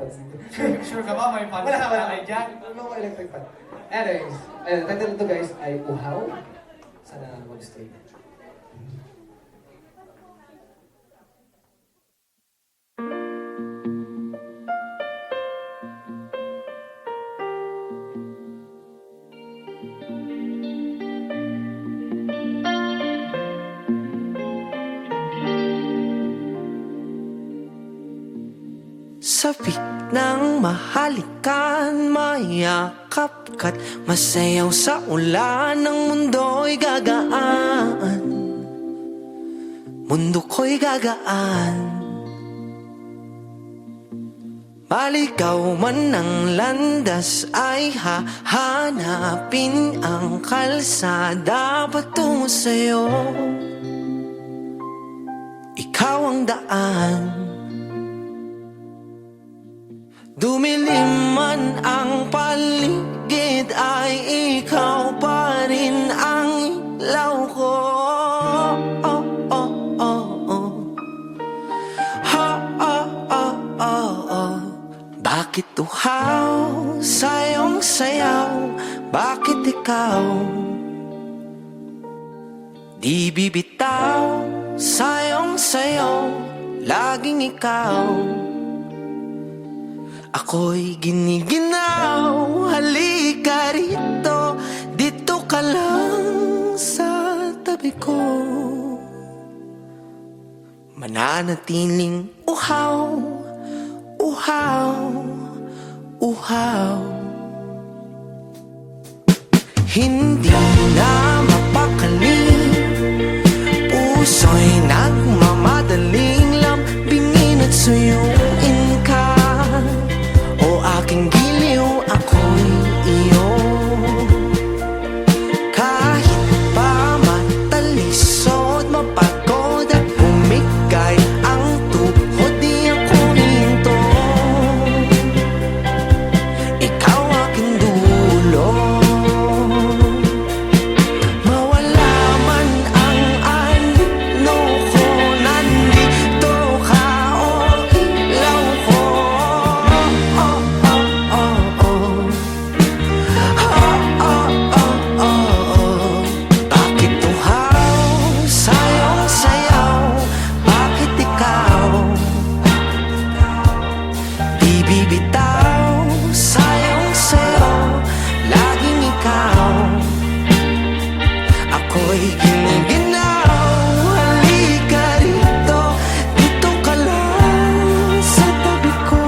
napansin ko. Sure ka ba may Wala, pansa wala. ka dyan? Wala ko electric fan. Anyways, ayun, title nito guys ay Uhaw. Sana mag-stay. Sabik ng mahalikan, mayakap ka't masayaw sa ulan. Ng mundo'y gagaan, mundo ko'y gagaan. Maligaw man ng landas ay hahanapin ang kalsada patungo sa'yo. Ikaw ang daan. Dumilim man ang paligid ay ikaw pa rin ang ilaw ko. Oh, oh, oh, oh. Ha, oh, oh, oh, oh. Bakit uhaw sa iyong sayaw? Bakit ikaw di bibitaw sa iyong sayaw? Laging ikaw. Ako'y giniginaw, halika rito, dito ka lang sa tabi ko. Mananatiling uhaw, uhaw, uhaw. Hindi na mapakali, puso'y nagmamadaling lambingin at suyuin ka. O aking giliw, ako'y iyo. Kahit pa matalisod, mapagod at bumigay ang tuhod, di ako hinto. Ikaw aking dulo. Mawala man ang anino ko, nandito ka o ilaw ko. Bakit uhaw sa iyong sayaw? Bakit ikaw di bibitaw sa iyong sayaw? Laging ikaw. Ako'y giniginaw, halika rito, dito ka lang sa tabi ko.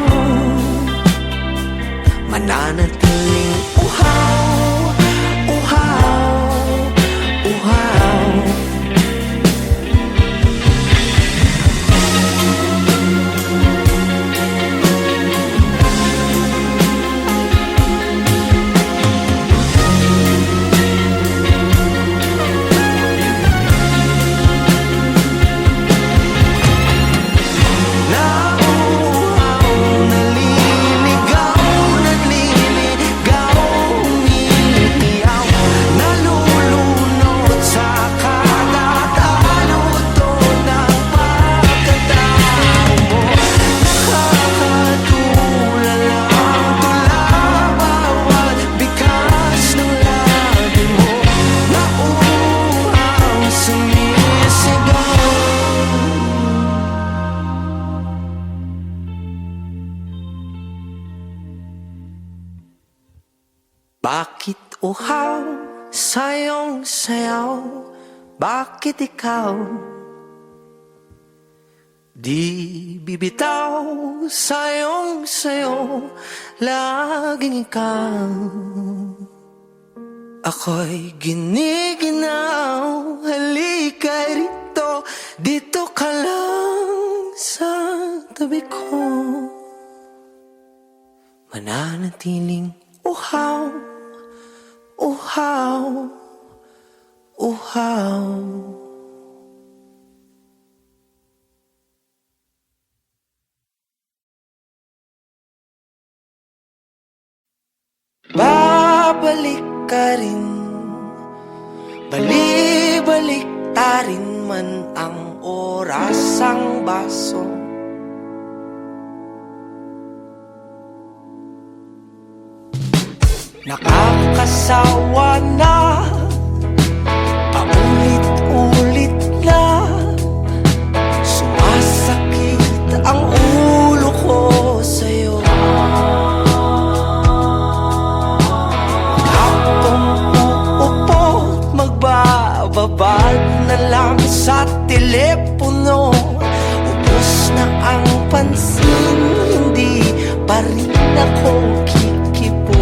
Mananatiling uhaw, uhaw, uhaw. Nauuhaw, naliligaw, nagliligaw, umiiyaw, nalulunod sa kadataludtod ng pagkatao mo. Nakakatulala ang tula, bawat bikas ng labi mo. Nauuhaw, sumisigaw. Bakit uhaw sa iyong sayaw? Bakit ikaw di bibitaw sa iyong sayaw? Laging ikaw. Ako'y giniginaw, halika rito, dito ka lang sa tabi ko. Mananatiling uhaw, uhaw, uhaw. Babalik ka rin, balik-balik tarin man ang oras ang baso. nakakasawa na, paulit-ulit na, sumasakit ang ulo ko sa'yo. Habang uupo't magbababad na lang sa telepono, ubos na ang pansin, hindi pa rin ako kikipo.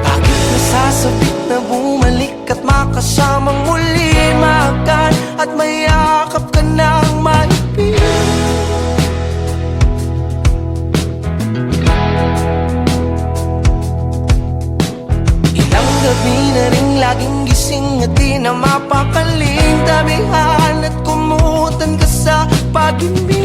Bakit nasasabik na bumalik at makasamang muli, makan at mayakap ka ng maipin? Ilang gabi na rin laging gising at di na mapakaling, tabihan at kumutan ka sa pag-ibig.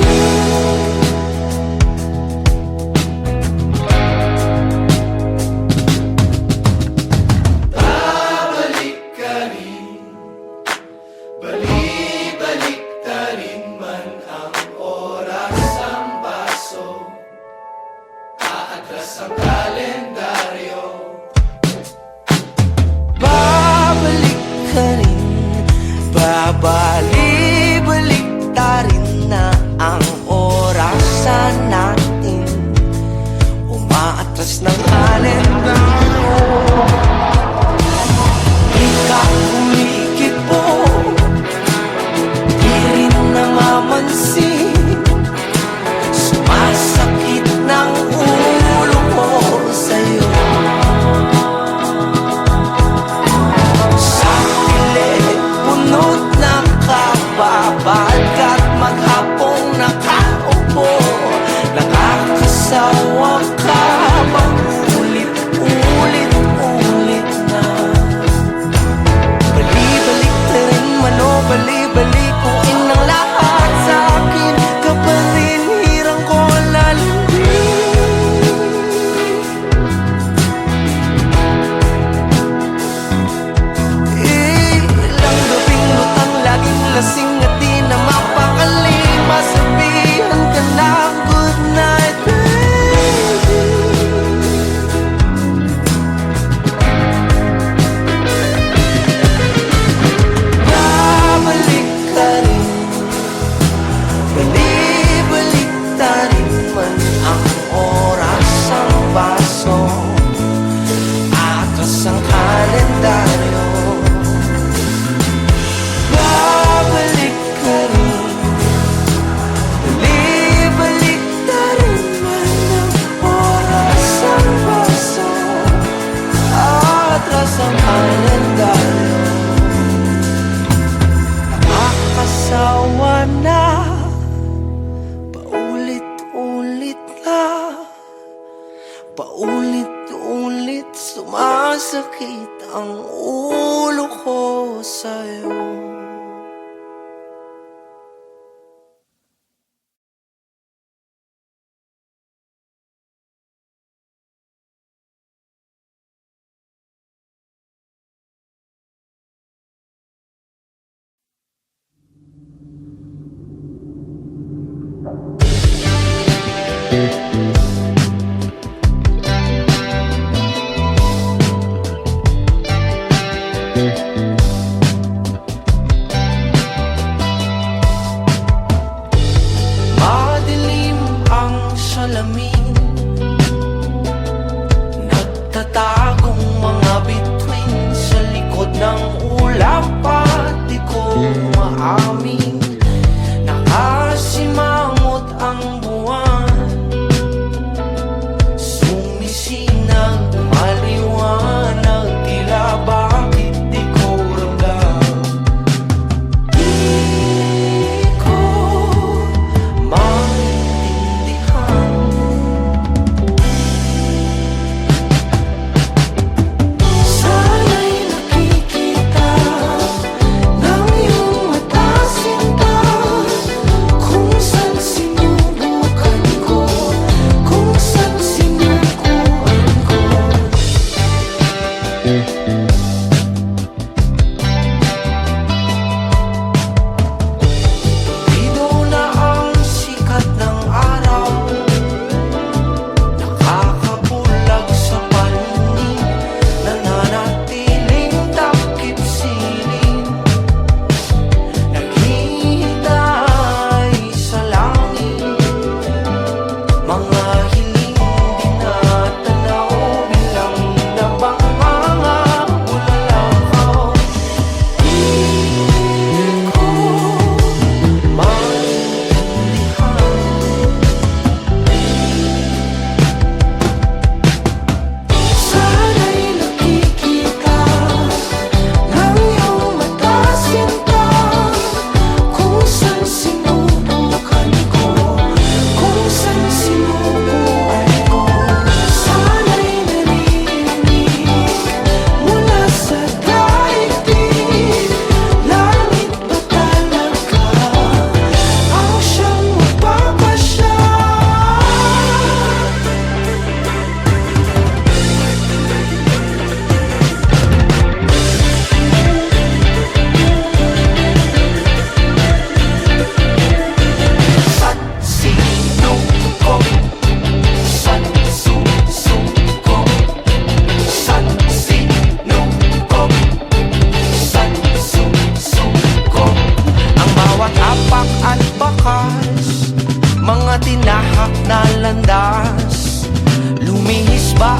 Babalik ka rin, babalik-balik ta rin na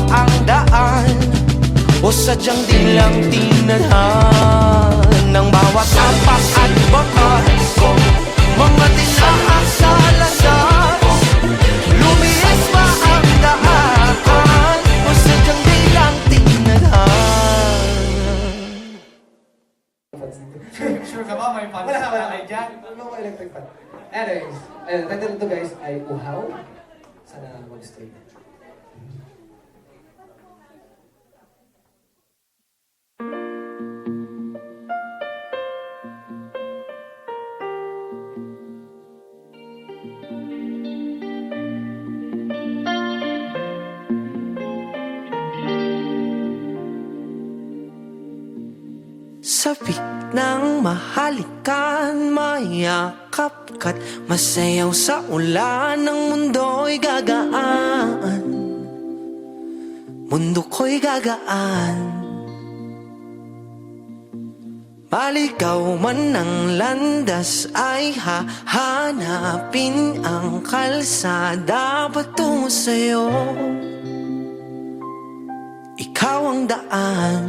ang daan o sadyang di lang tinadhan ng bawat apak at bakas ko? Mga tinaak sa landas, lumiis ba ang daan o sadyang di lang tinadhan? Sure ka ba? May fans Wala, wala. ka dyan? Wala ko electric fan. Anyways, title nito guys ay Uhaw. Sana mag-straight. Sabik ng mahalikan, mayakap ka't masayaw sa ulan. Ng mundo'y gagaan, mundo ko'y gagaan. Maligaw man ng landas ay hahanapin ang kalsada patungo sa'yo. Ikaw ang daan.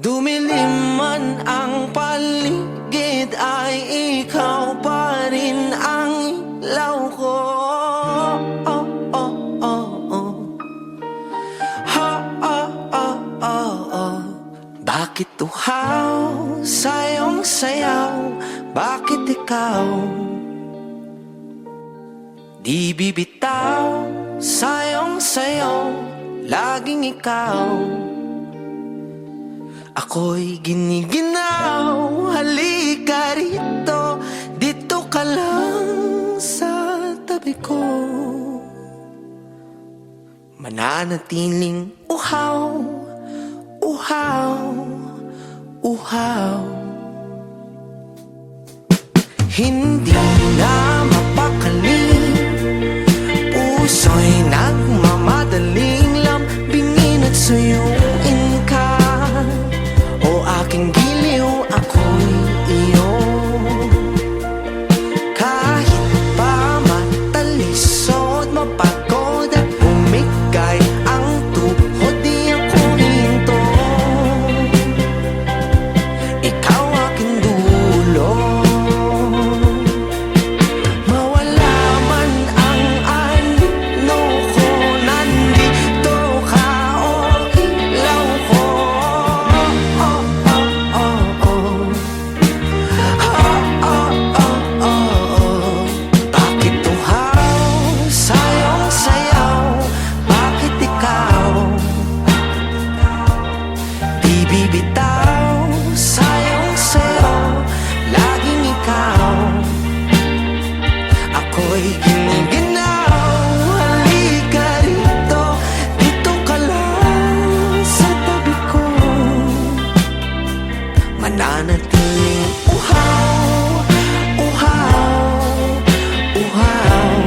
Dumilim man ang paligid ay ikaw pa rin ang ilaw ko. Oh, oh, oh, oh. Ha, oh, oh, oh, oh. Bakit uhaw sa iyong sayaw? Bakit ikaw di bibitaw sa iyong sayaw? Laging ikaw. Ako'y giniginaw, halika rito, dito ka lang sa tabi ko. Mananatiling uhaw, uhaw, uhaw. Hindi na mapakali, puso'y nagmamadaling lambingin at suyuin ka. O aking giliw, ako'y iyo. Kahit pa matalisod, mapagod at bumigay ang tuhod, di ako hinto. Ikaw aking dulo. Mawala man ang ano ko, nandito ka o ilaw ko. Bakit uhaw sa iyong sayaw? Bakit ikaw di bibitaw sa iyong sayaw? Laging ikaw. Ako'y giniginaw, halika rito, dito ka lang sa tabi ko. Mananatiling uhaw, uhaw, uhaw.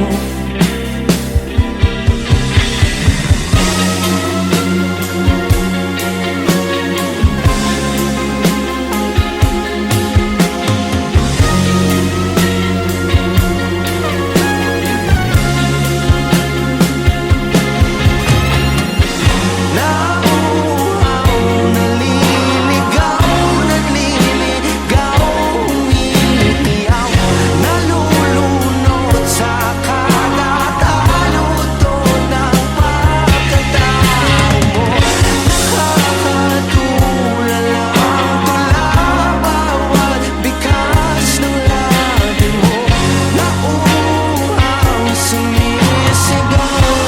Nauuhaw, naliligaw, nagliligaw, umiiyaw, nalulunod sa katatalo ng pagkatao mo. Nakakatulala ang tula, bawat bikas ng labi mo. Nauuhaw, sumisigaw.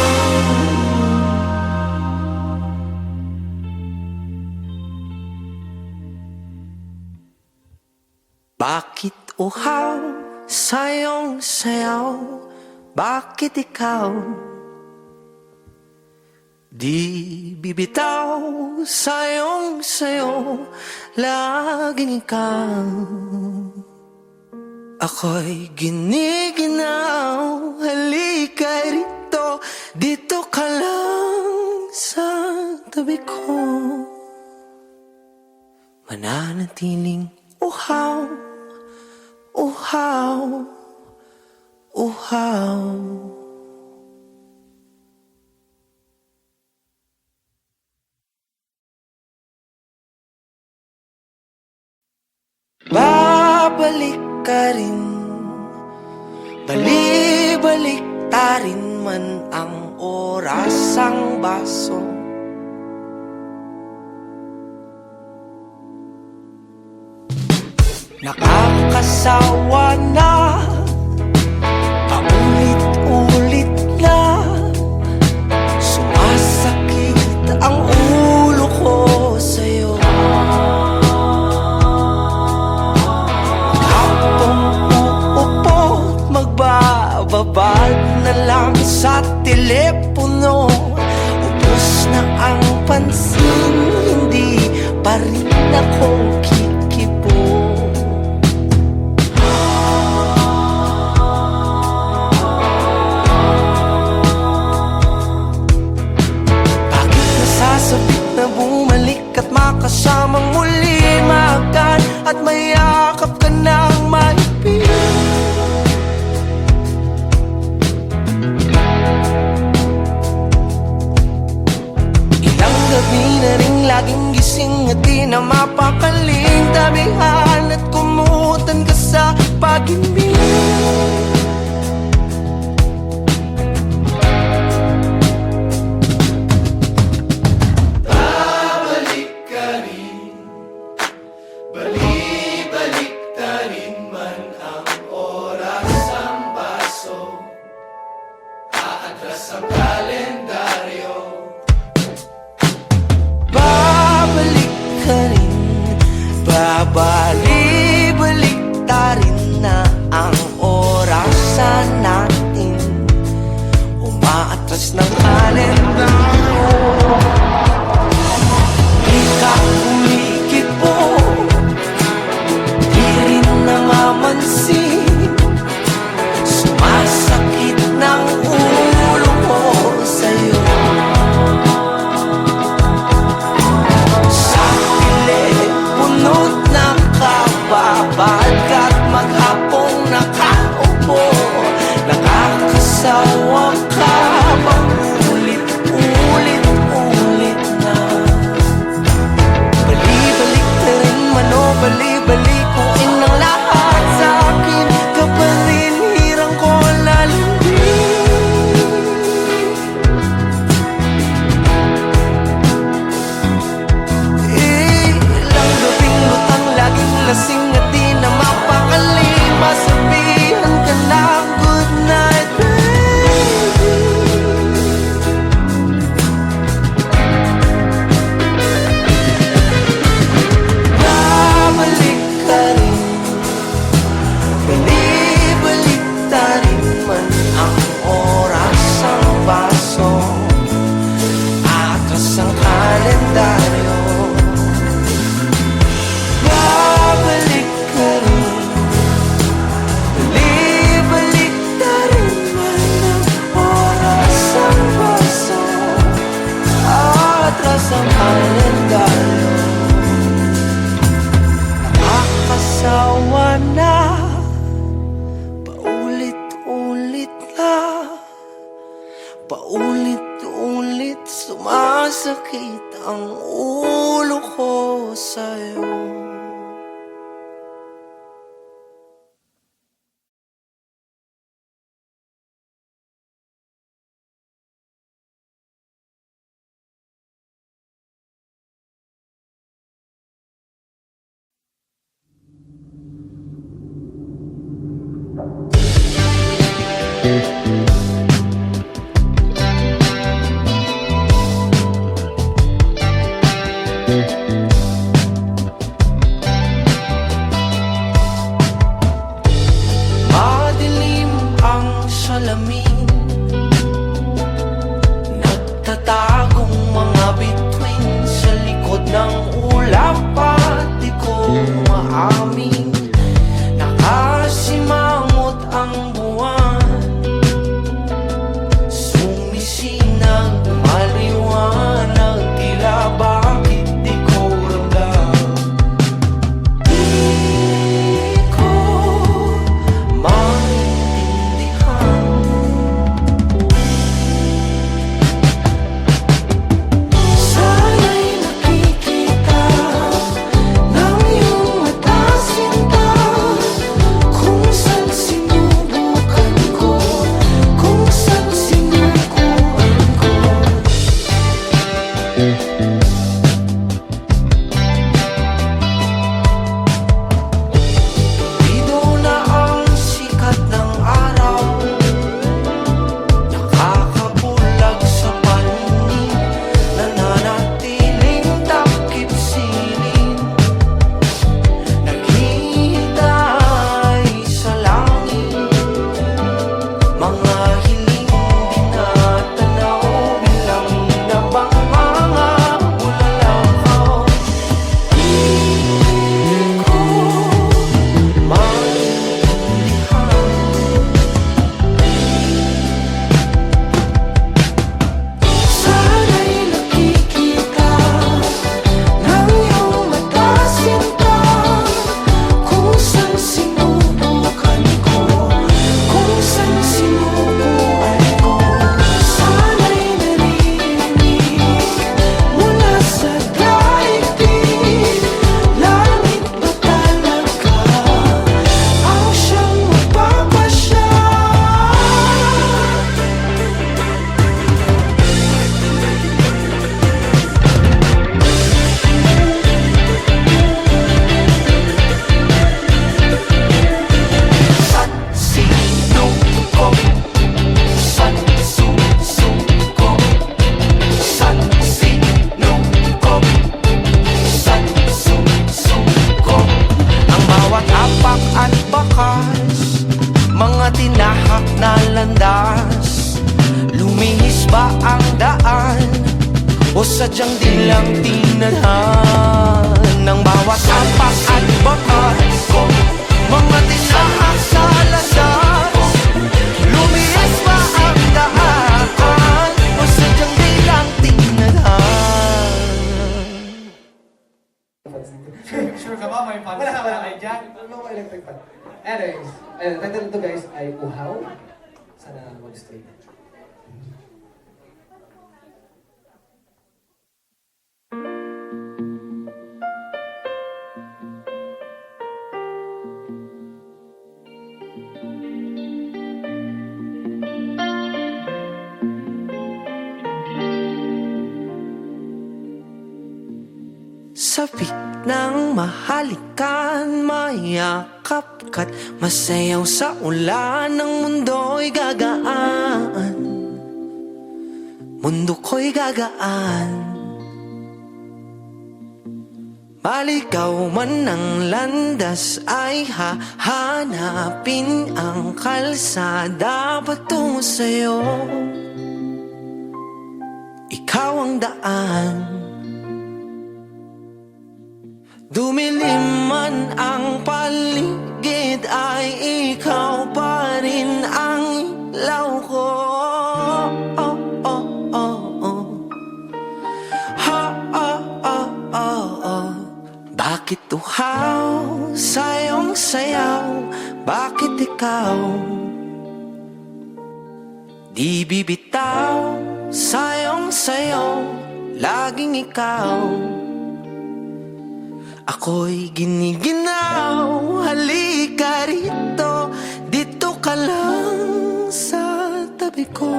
Bakit uhaw sa iyong sayaw? Bakit ikaw di bibitaw sa iyong sayaw? Laging ikaw. Ako'y giniginaw, halika rito, dito ka lang sa tabi ko. Mananatiling uhaw, uhaw, uhaw. Babalik ka rin, bali-balik ta rin man ang oras ang baso. Nakakasawa na, paulit-ulit na, sumasakit ang ulo ko sa'yo. Habang uupo, magbababad na lang sa telepono. Ubus na ang pansin, hindi pa rin ako kikibo. Bakit nasasabik na bumalik at makasamang muli, maagad at mayakap ka ng mahigpit? Ilang gabi na rin laging gising at di na mapakaling, damihan at kumutan ka sa pag-ibig. Babalik ka rin, babali-balik ta rin na ang oras sadyang di lang tinadhan ng bawat apak at bakas ko. Mga tinahak sa landas, lumiis pa ang daan, o sadyang di lang tinadhan. Sure ka ba may fan? Wala. Ay, Jack. Ano mo electric fan? Anyways, title nito guys ay Uhaw. Sana mag-stay. Sabik ng mahalikan, mayakap ka't masayaw sa ulan. Ng mundo'y gagaan, mundo ko'y gagaan. Maligaw man ng landas ay hahanapin ang kalsada patungo sa'yo. Ikaw ang daan. Dumilim man ang paligid ay ikaw pa rin ang ilaw ko. Oh, oh, oh, oh. Ha, oh, oh, oh, oh. Bakit uhaw sa iyong sayaw? Bakit ikaw di bibitaw sa iyong sayaw? Laging ikaw. Ako'y giniginaw, halika rito, dito ka lang sa tabi ko.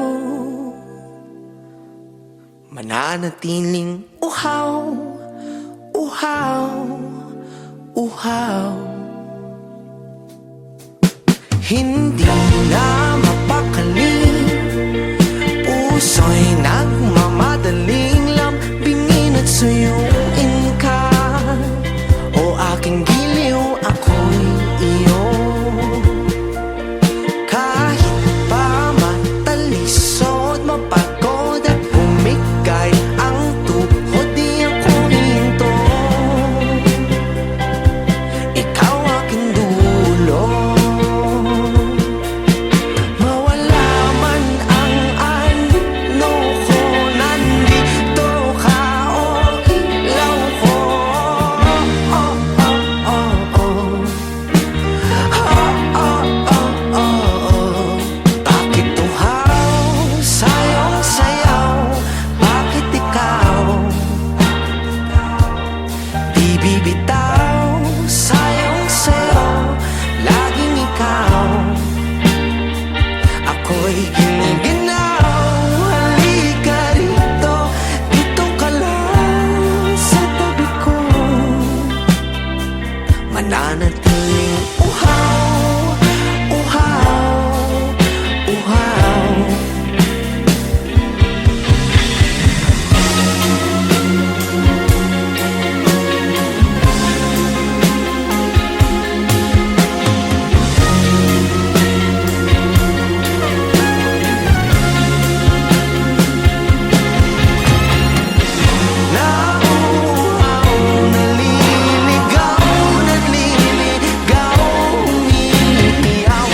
Mananatiling uhaw, uhaw, uhaw. Hindi na mapakali, puso'y nagmamadaling lambingin at suyuin ka. O aking giliw, ako'y iyo. Kahit pa matalisod, mapagod at bumigay ang tuhod, di ako hinto. Ikaw aking dulo. Mawala man ang ano ko, nandito ka o ilaw ko. Bakit uhaw sa iyong sayaw? Bakit ikaw di bibitaw sa iyong sayaw? Laging ikaw. Ako'y giniginaw, halika rito, dito ka lang sa tabi ko. Mananatiling uhaw, uhaw, uhaw. Nauuhaw, naliligaw, naliligaw, umiiyaw,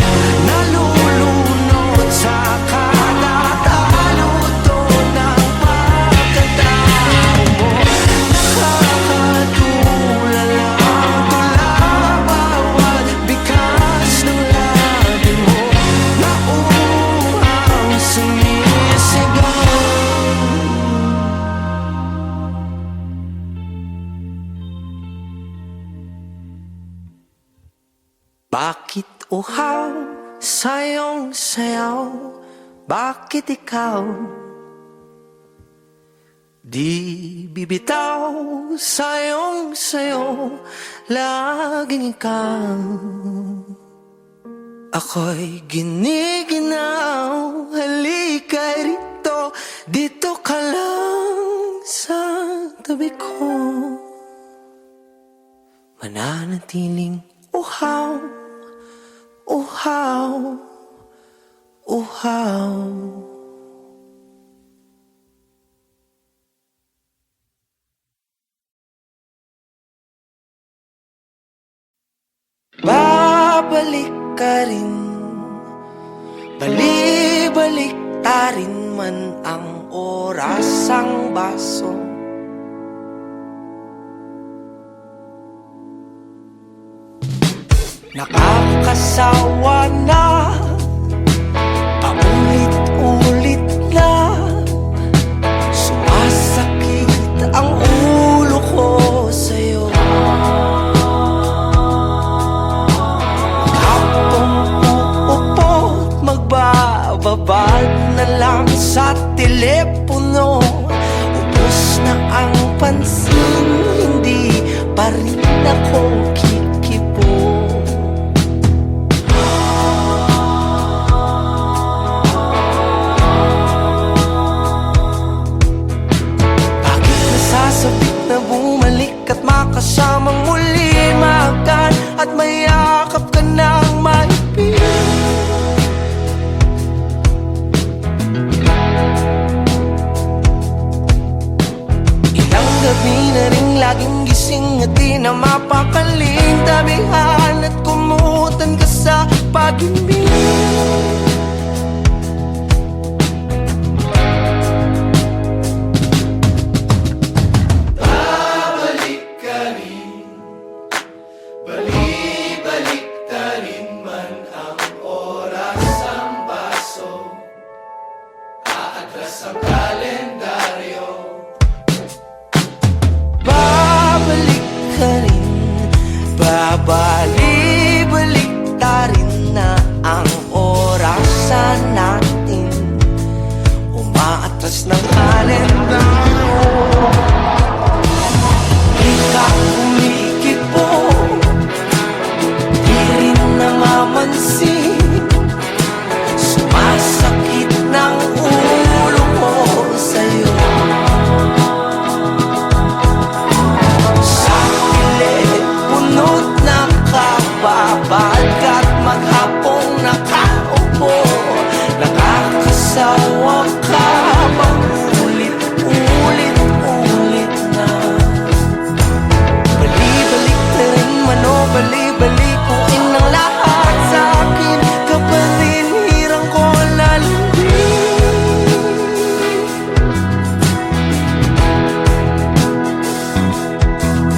nalulunod sa kada taluto ng pagkatao mo. Nakakatulala ang tula, bawat bikas ng labi mo. Nauuhaw, sumisigaw. Bakit uhaw sa iyong sayaw? Bakit ikaw di bibitaw sa iyong sayaw? Laging ikaw. Ako'y giniginaw, halika rito, dito ka lang sa tabi ko. Mananatiling uhaw, uhaw, uhaw. Babalik ka rin, bali-balik ta rin man ang oras ang baso. Nakakasawa na, paulit-ulit na, sumasakit ang ulo ko sa'yo. Habang uupo't magbababad na lang sa telepono, ubos na ang pansin, hindi pa rin ako kikibo. Bakit nasasabik na bumalik at makasamang muli, maagkan at mayakap ka ng mahigpit? Ilang gabi na rin laging gising at di na mapakaling, tabihan at kumutan ka sa pag-ibig. Babalik ka rin, babali-balik ta rin na ang orasan natin. Umaatras ng kalendaryo, di ka kumikibo, di rin namamansin, sumasakit ng ulo ko sa'yo. Punot nakababad ka't maghapong nakaupo, nakakasawa ka bang ulit-ulit na? Bali-balik na rin man o bali-balik kung inang lahat sa akin, ka pa rin hirang ko lalambing.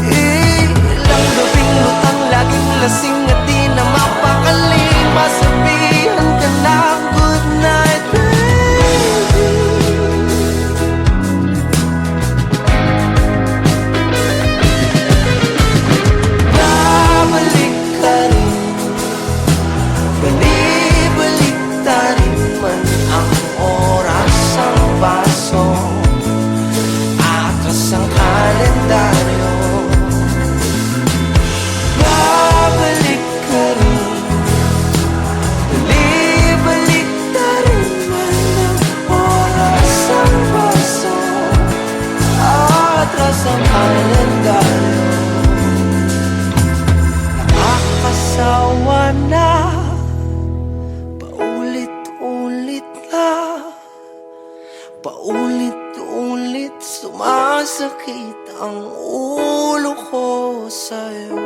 Ilang gabing lutang, laging lasing at di na mapakali, masabihan ka na good night, baby. Babalik ka rin, bali-balik ta rin man ang oras ang baso, atras ang kalendaryo. Babalik ka rin, bali-balik ta rin man ang oras ang baso, atras ang kalendaryo. Nakakasawa na, paulit-ulit na, paulit-ulit sumasakit ang ulo ko sa'yo.